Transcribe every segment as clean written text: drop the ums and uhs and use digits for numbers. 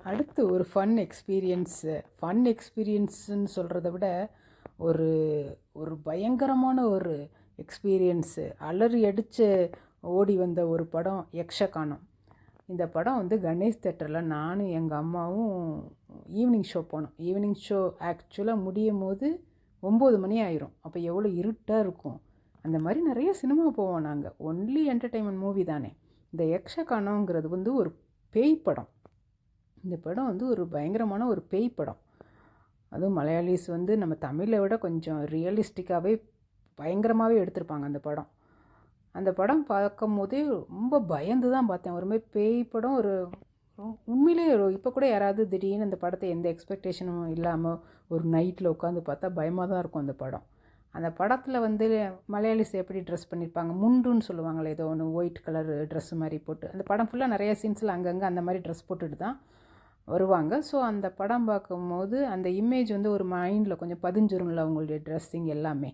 அடுத்து ஒரு ஃபன் எக்ஸ்பீரியன்ஸுன்னு சொல்கிறத விட ஒரு ஒரு பயங்கரமான ஒரு எக்ஸ்பீரியன்ஸு, அலறி அடித்து ஓடி வந்த ஒரு படம் யக்ஷகானம். இந்த படம் வந்து கணேஷ் தேட்டரில் நானும் எங்கள் அம்மாவும் ஈவினிங் ஷோ போனோம். ஈவினிங் ஷோ ஆக்சுவலாக முடியும் போது 9 மணி ஆயிரும். அப்போ எவ்வளோ இருட்டாக இருக்கும். அந்த மாதிரி நிறைய சினிமா போவோம் நாங்கள். ஒன்லி என்டர்டெயின்மெண்ட் மூவி தானே. இந்த யக்ஷகானங்கிறது வந்து ஒரு பேய் படம். இந்த படம் வந்து ஒரு பயங்கரமான ஒரு பேய் படம். அதுவும் மலையாளிஸ் வந்து நம்ம தமிழை விட கொஞ்சம் ரியலிஸ்டிக்காகவே பயங்கரமாகவே எடுத்திருப்பாங்க அந்த படம். அந்த படம் பார்க்கும் போதே ரொம்ப பயந்து தான் பார்த்தேன். ஒரு மாதிரி பேய் படம். ஒரு உண்மையிலே இப்போ கூட யாராவது திடீர்னு அந்த படத்தை எந்த எக்ஸ்பெக்டேஷனும் இல்லாமல் ஒரு நைட்டில் உட்காந்து பார்த்தா பயமாக தான் இருக்கும் அந்த படம். அந்த படத்தில் வந்து மலையாளிஸ் எப்படி ட்ரெஸ் பண்ணியிருப்பாங்க, முண்டுன்னு சொல்லுவாங்களே, ஏதோ ஒன்று ஒயிட் கலர் ட்ரெஸ்ஸு மாதிரி போட்டு. அந்த படம் ஃபுல்லாக நிறைய சீன்ஸில் அங்கங்கே அந்த மாதிரி ட்ரெஸ் போட்டுட்டு தான் வருவாங்க. ஸோ அந்த படம் பார்க்கும்போது அந்த இமேஜ் வந்து ஒரு மைண்டில் கொஞ்சம் பதிஞ்சிரும்ல அவங்களுடைய ட்ரெஸ்ஸிங் எல்லாமே.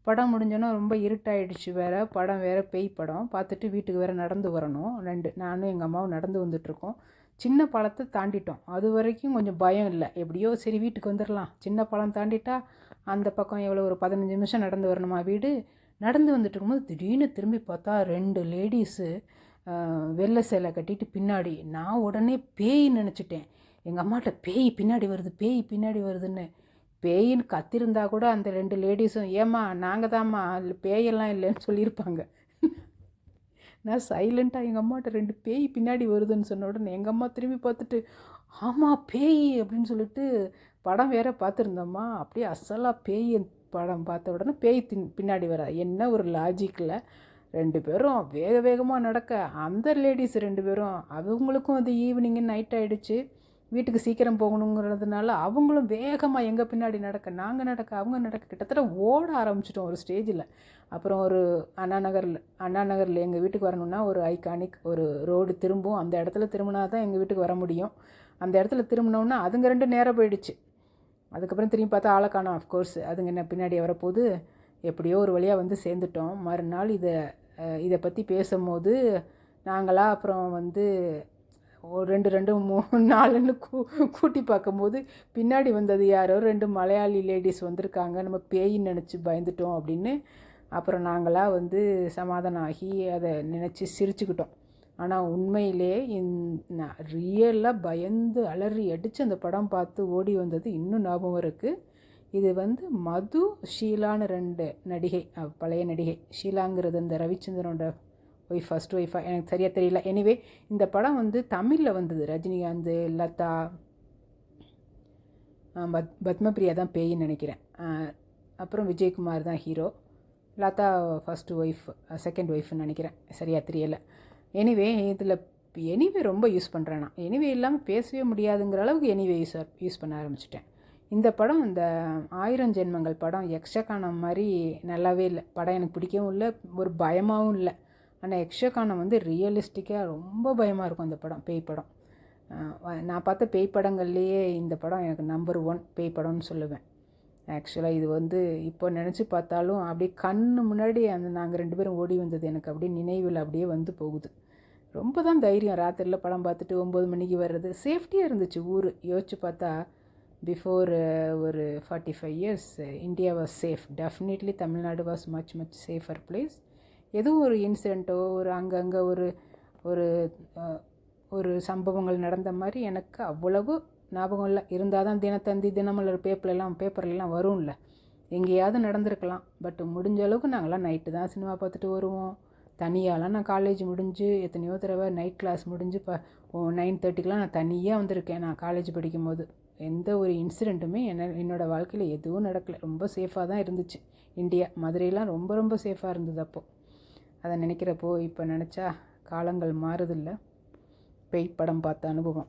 படம் முடிஞ்சோன்னா ரொம்ப இருட்டாயிடுச்சு வேறு. படம் வேறு பேய் படம். பார்த்துட்டு வீட்டுக்கு வேறு நடந்து வரணும். நானும் எங்கள் அம்மாவும் நடந்து வந்துட்டுருக்கோம். சின்ன பாலத்தை தாண்டிட்டோம். அது வரைக்கும் கொஞ்சம் பயம் இல்லை. எப்படியோ சரி வீட்டுக்கு வந்துடலாம். சின்ன பாலம் தாண்டிட்டா அந்த பக்கம் எவ்வளோ ஒரு 15 நிமிஷம் நடந்து வரணுமா வீடு. நடந்து வந்துட்டு இருக்கும்போது திடீர்னு திரும்பி பார்த்தா 2 லேடிஸு வெள்ளை சேலை கட்டிட்டு பின்னாடி. நான் உடனே பேயின்னு நினச்சிட்டேன். எங்கள் அம்மாட்ட பேய் பின்னாடி வருது, பேய் பின்னாடி வருதுன்னு. பேயின்னு கத்திருந்தா கூட அந்த 2 லேடிஸும் ஏம்மா நாங்கள் தாம்மா, பேயெல்லாம் இல்லைன்னு சொல்லியிருப்பாங்க. நான் சைலண்ட்டாக எங்கள் அம்மாட்ட 2 பேய் பின்னாடி வருதுன்னு சொன்ன உடனே எங்கள் அம்மா திரும்பி பார்த்துட்டு ஆமாம் பேய் அப்படின்னு சொல்லிட்டு படம் வேற பார்த்துருந்தோம்மா. அப்படியே அசலாக பேய் படம் பார்த்த உடனே பேய் பின்னாடி வர என்ன ஒரு லாஜிக்கில் 2 பேரும் வேக வேகமாக நடக்க. அந்த லேடிஸ் 2 பேரும் அவங்களுக்கும் அது ஈவினிங்கு நைட் ஆகிடுச்சு, வீட்டுக்கு சீக்கிரம் போகணுங்கிறதுனால அவங்களும் வேகமாக எங்கள் பின்னாடி நடக்க, நாங்கள் நடக்க, அவங்க நடக்க, கிட்டத்தட்ட ஓட ஆரம்பிச்சிட்டோம் ஒரு ஸ்டேஜில். அப்புறம் ஒரு அண்ணா நகரில் எங்கள் வீட்டுக்கு வரணுன்னா ஒரு ஐகானிக் ஒரு ரோடு திரும்பும். அந்த இடத்துல திரும்பினா தான் எங்கள் வீட்டுக்கு வர முடியும். அந்த இடத்துல திரும்பினோன்னா அதுங்க 2 நேரம் போயிடுச்சு. அதுக்கப்புறம் திரும்பி பார்த்தா ஆளை காணோம். ஆஃப்கோர்ஸ் அதுங்க என்ன பின்னாடி வரப்போது. எப்படியோ ஒரு வழியாக வந்து சேர்ந்துட்டோம். மறுநாள் இதை பற்றி பேசும்போது நாங்களாம் அப்புறம் வந்து 2 2 3 4ன்னு கூட்டி பார்க்கும்போது பின்னாடி வந்தது யாரோ 2 மலையாளி லேடிஸ் வந்திருக்காங்க, நம்ம பேயின்னு நினச்சி பயந்துட்டோம் அப்படின்னு. அப்புறம் நாங்களாம் வந்து சமாதானம் ஆகி அதை நினச்சி சிரிச்சுக்கிட்டோம். ஆனால் உண்மையிலே ரியலாக பயந்து அலறி அடித்து அந்த படம் பார்த்து ஓடி வந்தது இன்னும் ஞாபகம் இருக்குது. இது வந்து மது, ஷீலான்னு 2 நடிகை, பழைய நடிகை. ஷீலாங்கிறது இந்த ரவிச்சந்திரனோட ஃபர்ஸ்ட் ஒய்ஃபா எனக்கு சரியாக தெரியல. எனிவே இந்த படம் வந்து தமிழில் வந்தது. ரஜினிகாந்த், லதா, பத்மபிரியா தான் பேயின்னு நினைக்கிறேன். அப்புறம் விஜயகுமார் தான் hero. Latha first wife, second ஒய்ஃப்னு நினைக்கிறேன், சரியாக தெரியலை. எனிவே ரொம்ப யூஸ் பண்ணுறேன் நான். எனிவே இல்லாமல் பேசவே முடியாதுங்கிற அளவுக்கு எனிவே யூஸ் பண்ண ஆரம்பிச்சிட்டேன். இந்த படம் இந்த 1000 ஜென்மங்கள் படம் யக்ஷகானம் மாதிரி நல்லாவே இல்லை. படம் எனக்கு பிடிக்கவும் இல்லை, ஒரு பயமாகவும் இல்லை. ஆனால் யக்ஷகானம் வந்து ரியலிஸ்டிக்காக ரொம்ப பயமாக இருக்கும் அந்த படம், பேய் படம். நான் பார்த்த பேய் படங்கள்லேயே இந்த படம் எனக்கு நம்பர் 1 பேய் படம்னு சொல்லுவேன். ஆக்சுவலாக இது வந்து இப்போ நினச்சி பார்த்தாலும் அப்படியே கண்ணு முன்னாடி நாங்கள் 2 பேரும் ஓடி வந்தது எனக்கு அப்படியே நினைவில் அப்படியே வந்து போகுது. ரொம்ப தான் தைரியம். ராத்திரியில் படம் பார்த்துட்டு 9 மணிக்கு வர்றது. சேஃப்டியாக இருந்துச்சு ஊர். யோசிச்சு பார்த்தா பிஃபோர் ஒரு 45 years India was safe. Definitely Tamil Nadu was much safer place. எதுவும் ஒரு இன்சிடெண்ட்டோ ஒரு அங்கங்கே ஒரு ஒரு சம்பவங்கள் நடந்த மாதிரி எனக்கு அவ்வளவு ஞாபகம் இல்லை. இருந்தால் தான் தினத்தந்தி, தினமலர் பேப்பர்லாம் வரும்ல, எங்கேயாவது நடந்திருக்கலாம். பட் முடிஞ்ச அளவுக்கு நாங்களாம் நைட்டு தான் சினிமா பார்த்துட்டு வருவோம். தனியாலாம் நான் காலேஜ் முடிஞ்சு எத்தனையோ தடவை நைட் கிளாஸ் முடிஞ்சு 9:30க்கெலாம் நான் தனியாக வந்திருக்கேன். நான் காலேஜ் படிக்கும்போது எந்த ஒரு இன்சிடெண்ட்டுமே என்னோடய வாழ்க்கையில் எதுவும் நடக்கலை. ரொம்ப சேஃபாக தான் இருந்துச்சு இந்தியா. மதுரையெல்லாம் ரொம்ப சேஃபாக இருந்தது அப்போது. அதை நினைக்கிறப்போ இப்போ நினச்சா காலங்கள் மாறுதில்லை. பேய் படம் பார்த்த அனுபவம்.